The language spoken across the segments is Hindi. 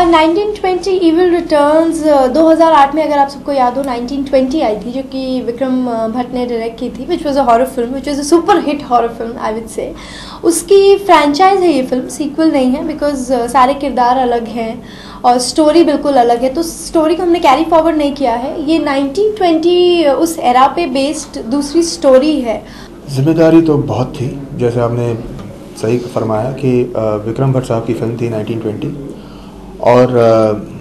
1920 Evil Returns 2008 में, अगर आप सबको याद हो, 1920 आई थी, जो कि विक्रम भट्ट ने डायरेक्ट की थी, which was a horror film, which was a super hit horror film I would say. उसकी फ्रेंचाइज है ये फिल्म, सीक्वल नहीं है, बिकॉज सारे किरदार अलग हैं और स्टोरी बिल्कुल अलग है, तो स्टोरी को हमने कैरी फॉरवर्ड नहीं किया है। ये 1920 उस एरा पे बेस्ड दूसरी स्टोरी है। जिम्मेदारी तो बहुत थी, जैसे आपने सही फरमाया कि विक्रम भट्ट साहब की फिल्म थी 1920, और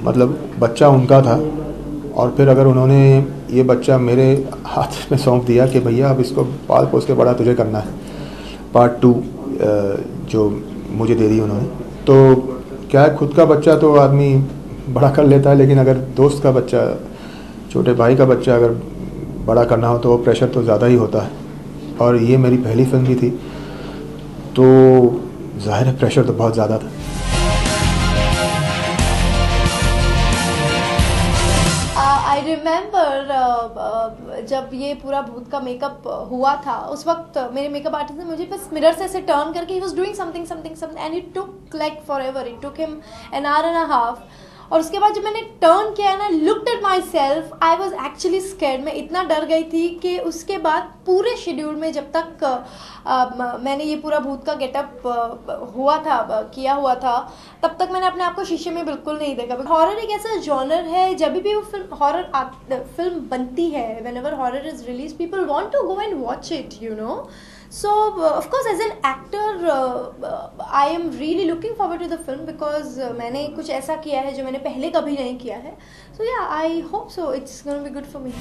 मतलब बच्चा उनका था, और फिर अगर उन्होंने ये बच्चा मेरे हाथ में सौंप दिया कि भैया अब इसको पाल पोस के बड़ा तुझे करना है, पार्ट 2 जो मुझे दे दी उन्होंने, तो क्या है, खुद का बच्चा तो आदमी बड़ा कर लेता है, लेकिन अगर दोस्त का बच्चा, छोटे भाई का बच्चा अगर बड़ा करना हो तो वो प्रेशर तो ज़्यादा ही होता है, और ये मेरी पहली फिल्म भी थी, तो ज़ाहिर है प्रेशर तो बहुत ज़्यादा था। आई रिमेंबर जब ये पूरा भूत का मेकअप हुआ था, उस वक्त मेरे मेकअप आर्टिस्ट ने मुझे बस मिरर से ऐसे टर्न करके, he was doing something and it took like forever, it took him an hour and a half. और उसके बाद जब मैंने टर्न किया ना, looked at my self, I was actually scared. मैं इतना डर गई थी कि उसके बाद पूरे शेड्यूल में जब तक मैंने ये पूरा भूत का गेटअप किया हुआ था, तब तक मैंने अपने आप को शीशे में बिल्कुल नहीं देखा। हॉरर एक ऐसा जॉनर है, जब भी वो फिल्म बनती है, whenever horror is release, people want to go and watch it, you know. So of course as an actor I am really looking forward to the film because मैंने कुछ ऐसा किया है जो मैंने पहले कभी नहीं किया है। So yeah, I hope so it's going to be good for me.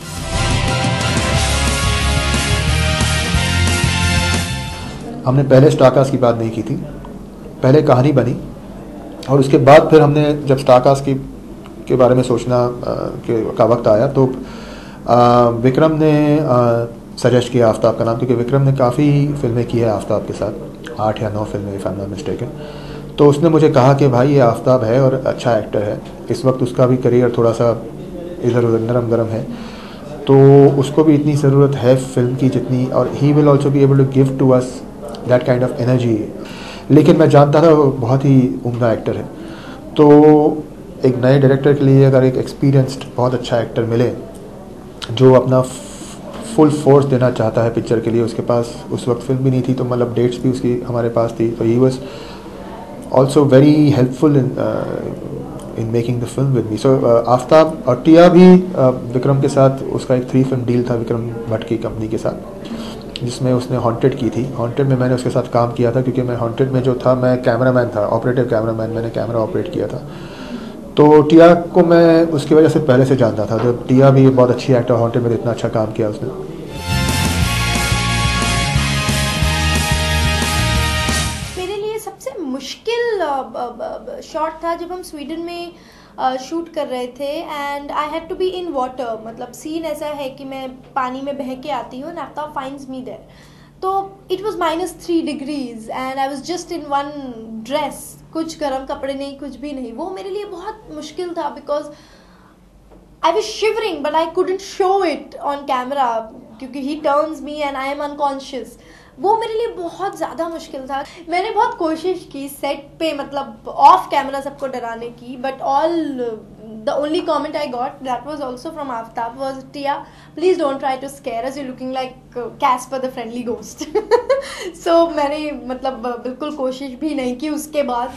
हमने पहले स्टारकास्ट की बात नहीं की थी, पहले कहानी बनी, और उसके बाद फिर हमने जब स्टारकास्ट के बारे में सोचना का वक्त आया, तो विक्रम ने सजेस्ट किया आफ्ताब का नाम, क्योंकि विक्रम ने काफ़ी फिल्में की है आफ्ताब के साथ, 8 या 9 फिल्में if I am not mistaken. तो उसने मुझे कहा कि भाई ये आफ्ताब है और अच्छा एक्टर है, इस वक्त उसका भी करियर थोड़ा सा इधर उधर नरम गरम है, तो उसको भी इतनी ज़रूरत है फिल्म की जितनी, और he will also be able to give to us that kind of energy. लेकिन मैं जानता था वो बहुत ही उम्दा एक्टर है, तो एक नए डायरेक्टर के लिए अगर एक एक्सपीरियंस्ड बहुत अच्छा एक्टर मिले जो अपना फुल फोर्स देना चाहता है पिक्चर के लिए, उसके पास उस वक्त फिल्म भी नहीं थी, तो मतलब डेट्स भी उसकी हमारे पास थी, तो he was also very helpful in making the film with me. So Aftab और टिया भी विक्रम के साथ, उसका एक 3 फिल्म डील था विक्रम भट्ट की कंपनी के साथ, जिसमें उसने हॉन्टेड की थी। हॉन्टेड में मैंने उसके साथ काम किया था, क्योंकि मैं हॉन्टेड में जो था, मैं कैमरामैन था, ऑपरेटिव कैमरामैन, मैंने कैमरा ऑपरेट किया था। तो टिया को मैं उसकी वजह से पहले से जानता था, तो टिया भी बहुत अच्छी एक्टर, हॉन्टेड में इतना अच्छा काम किया उसने। मेरे लिए सबसे मुश्किल शॉट था जब हम स्वीडन में शूट कर रहे थे, and I had to be in water. मतलब सीन ऐसा है कि मैं पानी में बह के आती हूँ, and Aftab finds me there, तो it was -3 degrees and I was just in one dress, कुछ गर्म कपड़े नहीं, कुछ भी नहीं। वो मेरे लिए बहुत मुश्किल था, because I was shivering but I couldn't show it on camera, क्योंकि he turns me and I am unconscious. वो मेरे लिए बहुत ज़्यादा मुश्किल था। मैंने बहुत कोशिश की सेट पे, मतलब ऑफ कैमरा सबको डराने की, but all the only comment I got, that was also from Aftab, was, Tia, please don't try to scare us, you're looking like Casper the Friendly Ghost. So मैंने मतलब बिल्कुल कोशिश भी नहीं की उसके बाद।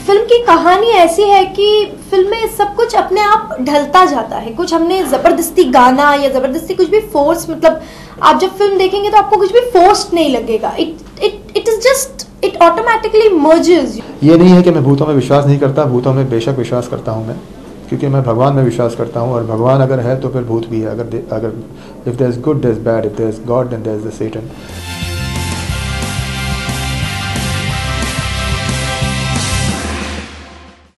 फिल्म की कहानी ऐसी है कि फिल्म में सब कुछ अपने आप ढलता जाता है, कुछ हमने ज़बरदस्ती गाना या ज़बरदस्ती कुछ भी फोर्स, मतलब आप जब फिल्म देखेंगे तो आपको कुछ भी फोर्स्ड नहीं लगेगा, it is just, it automatically merges. ये नहीं है कि मैं भूतों में विश्वास नहीं करता, भूतों में बेशक विश्वास करता हूँ मैं, क्योंकि मैं भगवान में विश्वास करता हूँ, और भगवान अगर है तो फिर भूत भी है। अगर if there is good there is bad, if there is god then there is the Satan.